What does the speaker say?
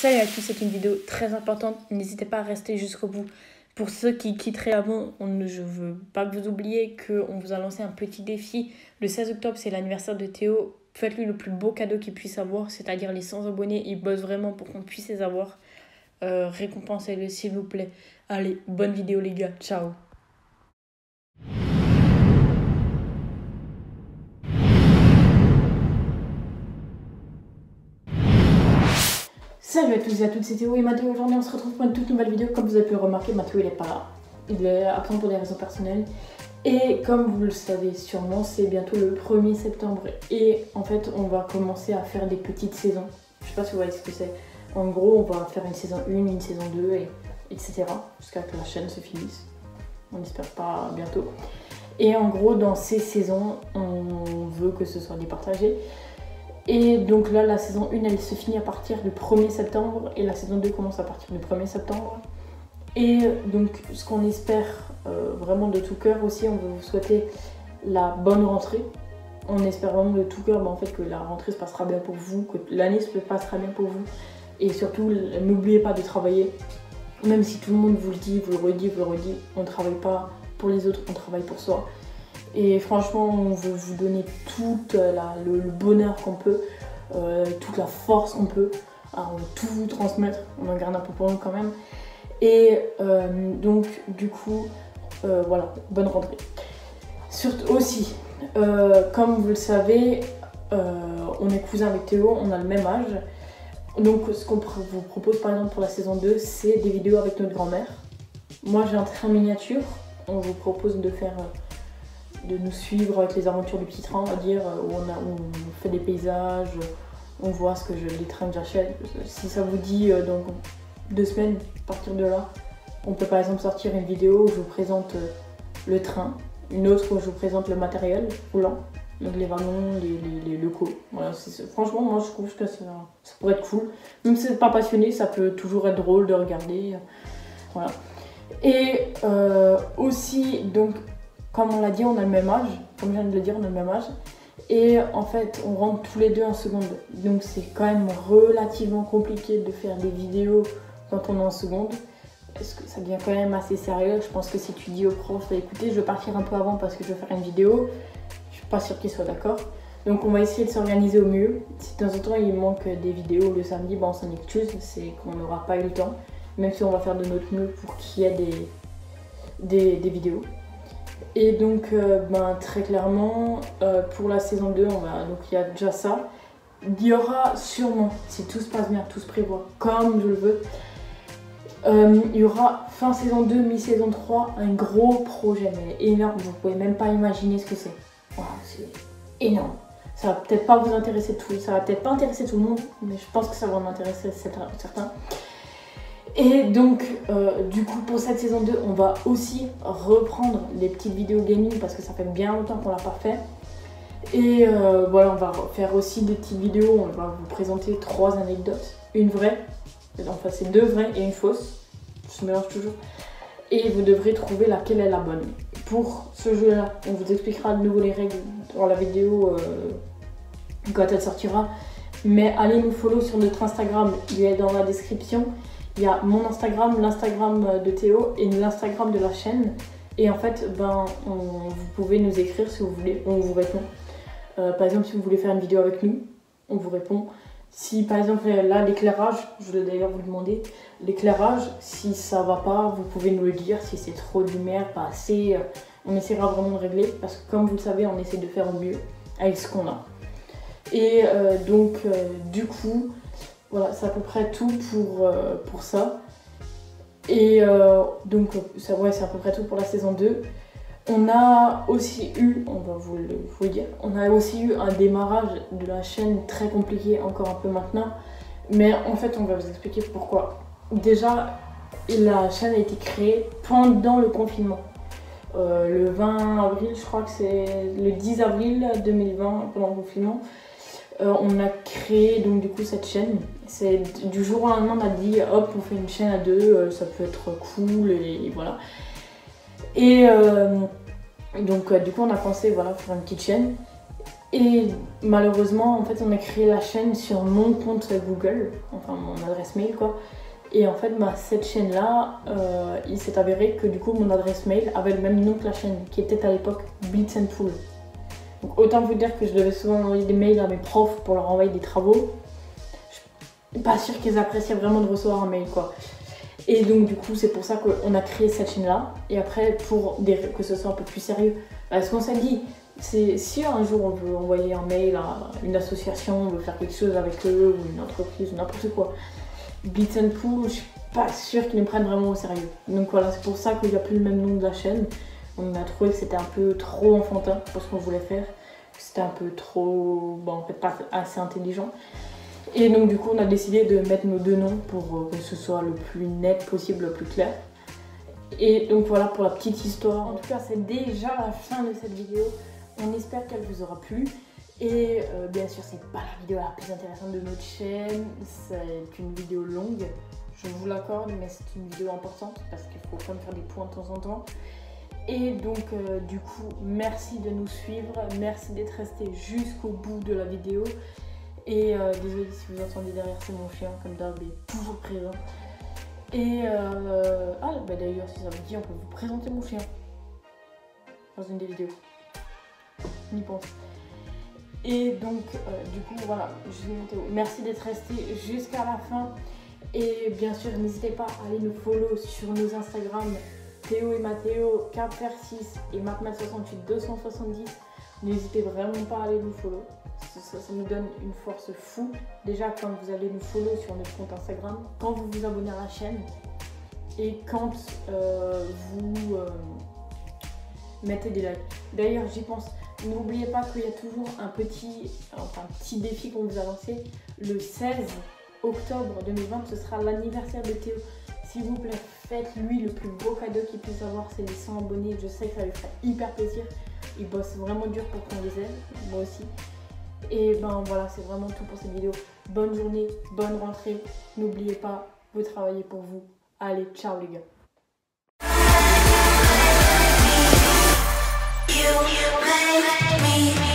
Salut à tous, c'est une vidéo très importante, n'hésitez pas à rester jusqu'au bout. Pour ceux qui quitteraient avant, je veux pas que vous oubliez qu'on vous a lancé un petit défi. Le 16 octobre, c'est l'anniversaire de Théo. Faites-lui le plus beau cadeau qu'il puisse avoir, c'est-à-dire les 100 abonnés. Il bosse vraiment pour qu'on puisse les avoir. Récompensez-le s'il vous plaît. Allez, bonne vidéo les gars, ciao. Salut à tous et à toutes, c'est Théo et Mathéo. Aujourd'hui on se retrouve pour une toute nouvelle vidéo. Comme vous avez pu le remarquer, Mathéo il est pas là. Il est absent pour des raisons personnelles. Et comme vous le savez sûrement, c'est bientôt le 1er septembre. Et en fait on va commencer à faire des petites saisons. Je sais pas si vous voyez ce que c'est. En gros on va faire une saison 1, une saison 2, etc. Jusqu'à que la chaîne se finisse. On espère pas bientôt. Et en gros dans ces saisons, on veut que ce soit départagé. Et donc là, la saison 1, elle se finit à partir du 1er septembre et la saison 2 commence à partir du 1er septembre. Et donc, ce qu'on espère vraiment de tout cœur aussi, on veut vous souhaiter la bonne rentrée. On espère vraiment de tout cœur en fait, que la rentrée se passera bien pour vous, que l'année se passera bien pour vous. Et surtout, n'oubliez pas de travailler. Même si tout le monde vous le dit, vous le redit, on ne travaille pas pour les autres, on travaille pour soi. Et franchement, on veut vous donner tout le bonheur qu'on peut, toute la force qu'on peut. Alors, on veut tout vous transmettre, on en garde un peu pour nous quand même. Et donc, du coup, voilà, bonne rentrée. Surtout aussi, comme vous le savez, on est cousins avec Théo, on a le même âge. Donc, ce qu'on vous propose par exemple pour la saison 2, c'est des vidéos avec notre grand-mère. Moi, j'ai un train miniature, on vous propose de nous suivre avec les aventures du petit train, on va dire, où on fait des paysages, on voit les trains que j'achète. Si ça vous dit, donc 2 semaines, à partir de là, on peut par exemple sortir une vidéo où je vous présente le train, une autre où je vous présente le matériel roulant, donc les wagons, les locaux. Voilà, franchement, moi je trouve que ça pourrait être cool. Même si vous n'êtes pas passionné, ça peut toujours être drôle de regarder. Voilà. Et aussi, donc, comme on l'a dit, on a le même âge, comme je viens de le dire, on a le même âge. Et en fait, on rentre tous les deux en seconde. Donc c'est quand même relativement compliqué de faire des vidéos quand on est en seconde. Parce que ça devient quand même assez sérieux. Je pense que si tu dis au prof, écoutez, je vais partir un peu avant parce que je vais faire une vidéo, je suis pas sûre qu'il soit d'accord. Donc on va essayer de s'organiser au mieux. Si de temps en temps il manque des vidéos le samedi, on s'en excuse, c'est qu'on n'aura pas eu le temps. Même si on va faire de notre mieux pour qu'il y ait des vidéos. Et donc, très clairement, pour la saison 2, donc il y a déjà ça. Il y aura sûrement, si tout se passe bien, tout se prévoit comme je le veux, il y aura fin saison 2, mi-saison 3, un gros projet, mais énorme. Vous pouvez même pas imaginer ce que c'est. Wow, c'est énorme. Ça va peut-être pas vous intéresser ça va peut-être pas intéresser tout le monde, mais je pense que ça va en intéresser certains. Et donc, du coup, pour cette saison 2, on va aussi reprendre les petites vidéos gaming parce que ça fait bien longtemps qu'on l'a pas fait. Et voilà, on va faire aussi des petites vidéos, on va vous présenter 3 anecdotes. Une vraie, enfin c'est 2 vraies et une fausse, je mélange toujours. Et vous devrez trouver laquelle est la bonne. Pour ce jeu-là, on vous expliquera de nouveau les règles dans la vidéo quand elle sortira. Mais allez nous follow sur notre Instagram, il est dans la description. Il y a mon Instagram, l'Instagram de Théo et l'Instagram de la chaîne. Et en fait, vous pouvez nous écrire si vous voulez, on vous répond. Par exemple, si vous voulez faire une vidéo avec nous, on vous répond. Si par exemple, là, l'éclairage, je voulais d'ailleurs vous demander, l'éclairage, si ça va pas, vous pouvez nous le dire. Si c'est trop de lumière, pas assez, on essaiera vraiment de régler. Parce que comme vous le savez, on essaie de faire au mieux avec ce qu'on a. Et donc, du coup... Voilà, c'est à peu près tout pour ça. Et donc, c'est à peu près tout pour la saison 2. On a aussi eu, on va vous le dire, on a aussi eu un démarrage de la chaîne très compliqué, encore un peu maintenant. Mais en fait, on va vous expliquer pourquoi. Déjà, la chaîne a été créée pendant le confinement. Le 20 avril, je crois que c'est le 10 avril 2020, pendant le confinement. On a créé donc du coup cette chaîne. C'est du jour au lendemain on a dit hop on fait une chaîne à 2, ça peut être cool et voilà. Et donc du coup on a pensé voilà faire une petite chaîne. Et malheureusement, en fait, on a créé la chaîne sur mon compte Google, enfin mon adresse mail quoi. Et en fait, cette chaîne-là, il s'est avéré que du coup, mon adresse mail avait le même nom que la chaîne, qui était à l'époque Blitz & Pool. Donc autant vous dire que je devais souvent envoyer des mails à mes profs pour leur envoyer des travaux. Je suis pas sûre qu'ils appréciaient vraiment de recevoir un mail quoi. Et donc du coup, c'est pour ça qu'on a créé cette chaîne-là. Et après, pour que ce soit un peu plus sérieux, ce qu'on s'est dit, c'est si un jour on veut envoyer un mail à une association, on veut faire quelque chose avec eux, ou une entreprise, ou n'importe quoi, Blitz & Pool, je suis pas sûre qu'ils nous prennent vraiment au sérieux. Donc voilà, c'est pour ça qu'il n'y a plus le même nom de la chaîne. On a trouvé que c'était un peu trop enfantin pour ce qu'on voulait faire. C'était un peu trop, bon, en fait pas assez intelligent. Et donc du coup on a décidé de mettre nos deux noms pour que ce soit le plus net possible, le plus clair. Et donc voilà pour la petite histoire. En tout cas c'est déjà la fin de cette vidéo. On espère qu'elle vous aura plu. Et bien sûr c'est pas la vidéo la plus intéressante de notre chaîne. C'est une vidéo longue, je vous l'accorde, mais c'est une vidéo importante parce qu'il faut quand même faire des points de temps en temps. Et donc du coup merci de nous suivre, merci d'être resté jusqu'au bout de la vidéo. Et désolé si vous entendez derrière, c'est mon chien, comme d'hab, il est toujours présent. Et d'ailleurs, si ça vous dit, on peut vous présenter mon chien dans une des vidéos. On y pense. Et donc, du coup, voilà, je vais monter. Merci d'être resté jusqu'à la fin. Et bien sûr, n'hésitez pas à aller nous follow sur nos Instagram, Théo et Mathéo, Capfer6 et Matmat68270. N'hésitez vraiment pas à aller nous follow. Ça nous donne une force fou. Déjà quand vous allez nous follow sur notre compte Instagram, quand vous vous abonnez à la chaîne et quand vous mettez des likes. D'ailleurs j'y pense, n'oubliez pas qu'il y a toujours un petit défi qu'on vous a lancé. Le 16 octobre 2020, ce sera l'anniversaire de Théo. S'il vous plaît, faites-lui le plus beau cadeau qu'il puisse avoir, c'est les 100 abonnés. Je sais que ça lui ferait hyper plaisir. Il bosse vraiment dur pour qu'on les aide, moi aussi. Et ben voilà, c'est vraiment tout pour cette vidéo. Bonne journée, bonne rentrée. N'oubliez pas, vous travaillez pour vous. Allez, ciao les gars. You make me